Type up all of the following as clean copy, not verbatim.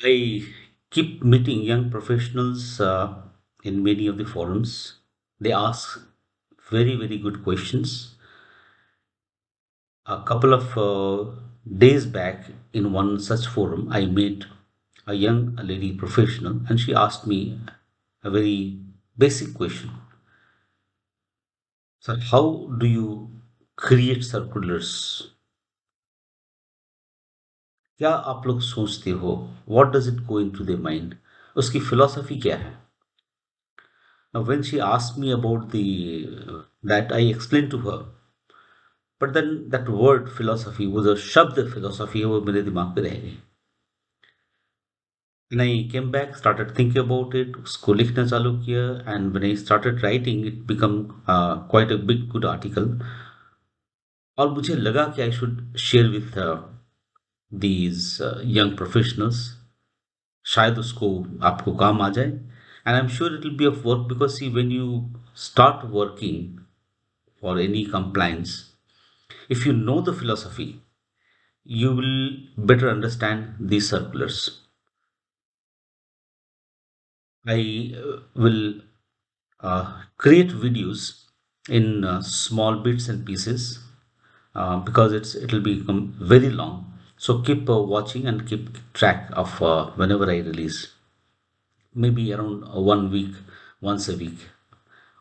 I keep meeting young professionals in many of the forums. They ask very, very good questions. A couple of days back, in one such forum, I met a young lady professional and she asked me a very basic question. So, how do you create circulars? क्या आप लोग सोचते हो? What does it go into their mind? उसकी philosophy क्या है? Now, when she asked me about the that, I explained to her. But then that word philosophy was a शब्द philosophy है वो मेरे दिमाग पे रह गई. When I came back, started thinking about it, उसको लिखना चालू किया, and when I started writing, it became quite a big good article. और मुझे लगा कि I should share with these young professionals. शायद उसको आपको काम आ जाए. And I'm sure it will be of work because see, when you start working for any compliance, if you know the philosophy, you will better understand these circulars. I will create videos in small bits and pieces because it'll become very long. So keep watching and keep track of whenever I release. Maybe around 1 week, once a week,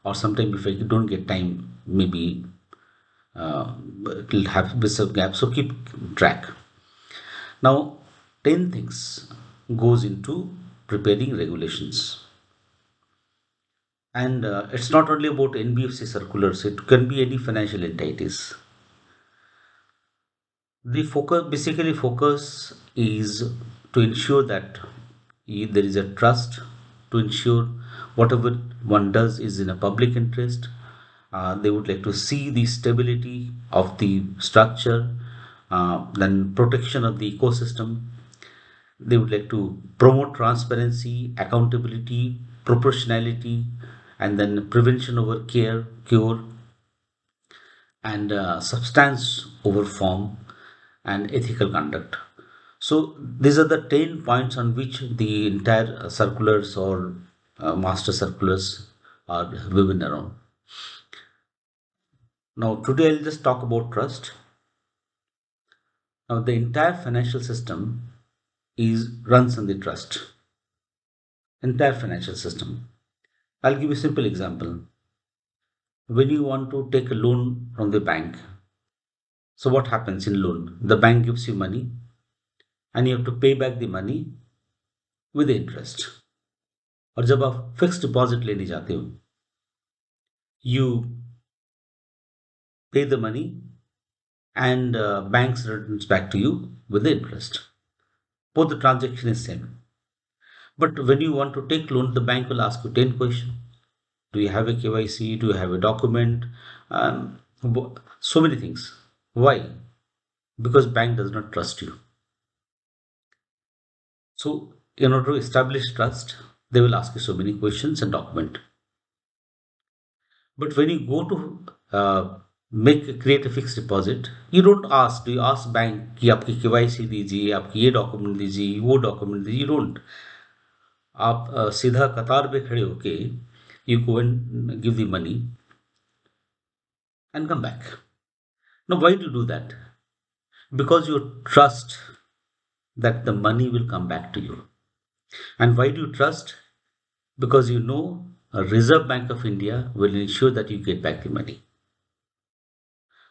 or sometime if I don't get time, maybe uh, it'll have bits of gap. So keep track. Now, 10 things goes into preparing regulations. And it's not only about NBFC circulars, it can be any financial entities. The focus is to ensure that there is a trust, to ensure whatever one does is in a public interest. They would like to see the stability of the structure, then protection of the ecosystem. They would like to promote transparency, accountability, proportionality, and then prevention over cure, and substance over form, and ethical conduct. So these are the 10 points on which the entire circulars or master circulars are woven around. Now today I'll just talk about trust. Now the entire financial system is runs on the trust. Entire financial system. I'll give you a simple example. When you want to take a loan from the bank, so what happens in loan? The bank gives you money and you have to pay back the money with interest. और जब आप fix deposit लेने जाते हो, you pay the money and banks returns back to you with the interest. Both the transaction is same. But when you want to take loan, the bank will ask you 10 questions. Do you have a KYC? Do you have a document? So many things. Why? Because bank does not trust you. So in order to establish trust, they will ask you so many questions and document. But when you go to create a fixed deposit, you don't ask. Do you ask bank कि आपकी KYC दीजिए, आपकी ये document दीजिए, वो document दीजिए? You don't. आप सीधा कतार पे खड़े होके you go and give the money and come back. Now, why do you do that? Because you trust that the money will come back to you. And why do you trust? Because you know a Reserve Bank of India will ensure that you get back the money.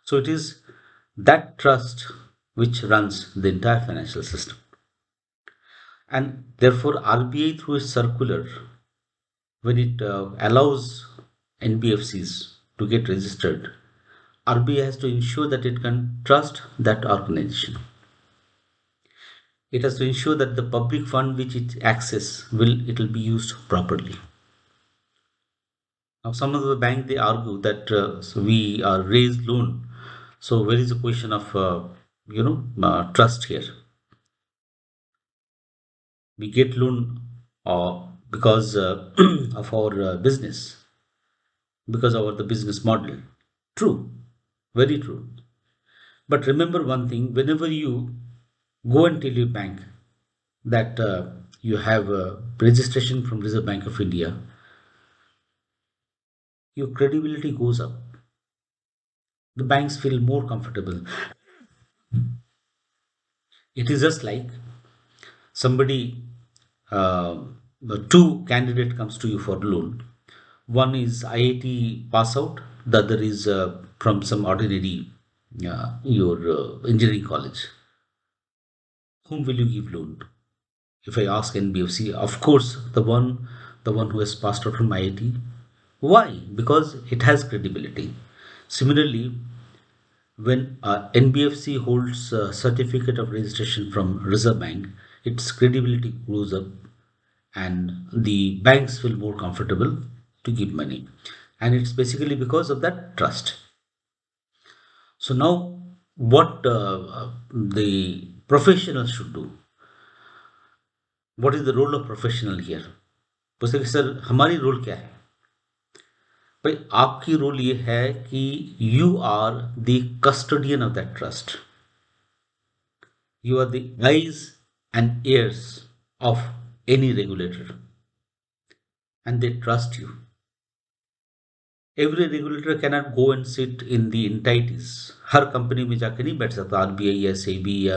So it is that trust which runs the entire financial system. And therefore, RBI, through its circular, when it allows NBFCs to get registered, RBI has to ensure that it can trust that organization. It has to ensure that the public fund which it access will be used properly. Now, some of the bank they argue that so we are raised loan, so where is the question of trust here? We get loan because of our business, because of the business model. True, very true. But remember one thing: whenever you go and tell your bank that you have a registration from Reserve Bank of India, your credibility goes up. The banks feel more comfortable. It is just like somebody, uh, two candidate comes to you for loan. One is IIT pass out, the other is from some ordinary your engineering college. Whom will you give loan? If I ask NBFC, of course the one who has passed out from IIT. Why? Because it has credibility. Similarly, when NBFC holds a certificate of registration from Reserve Bank, its credibility goes up and the banks feel more comfortable to give money. And it's basically because of that trust. So now, what the professionals should do? What is the role of professional here? पूछते कि sir हमारी role क्या है? भाई आपकी role ये है कि you are the custodian of that trust. You are the eyes and ears of any regulator, and they trust you. Every regulator cannot go and sit in the entities. Her company में जाकर नहीं बैठ सकता RBI या सेबी या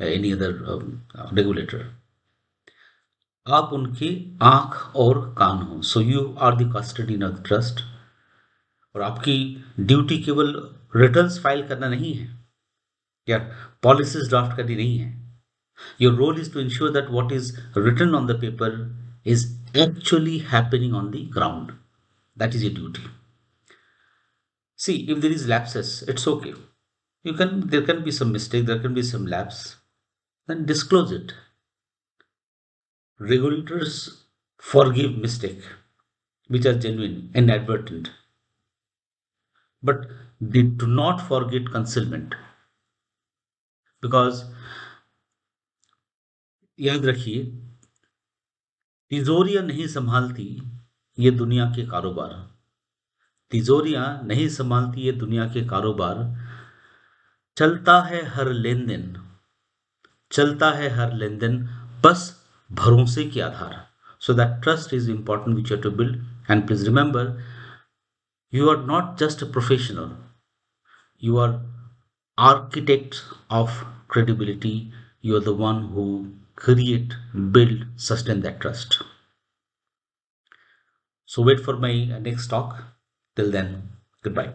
any other regulator. आप उनकी आंख और कान हो. So you are the custodian of trust. और आपकी ड्यूटी केवल रिटर्न्स फाइल करना नहीं है या पॉलिसीज ड्राफ्ट करनी नहीं है. Your role is to ensure that what is written on the paper is actually happening on the ground. That is your duty. See, if there is lapses, it's okay. There can be some mistake, there can be some lapse. Then disclose it. Regulators forgive mistake, which are genuine, inadvertent. But they do not forget concealment. Because याद रखिए, तिजोरियां नहीं संभालती ये दुनिया के कारोबार. तिजोरियां नहीं संभालती ये दुनिया के कारोबार. चलता है हर लेन देन, चलता है हर लेन देन बस भरोसे के आधार. So that trust is important which you to build. And please remember, you are not just a professional, you are architects of credibility. You are the one who create, build, sustain that trust. So wait for my next talk. Till then, goodbye.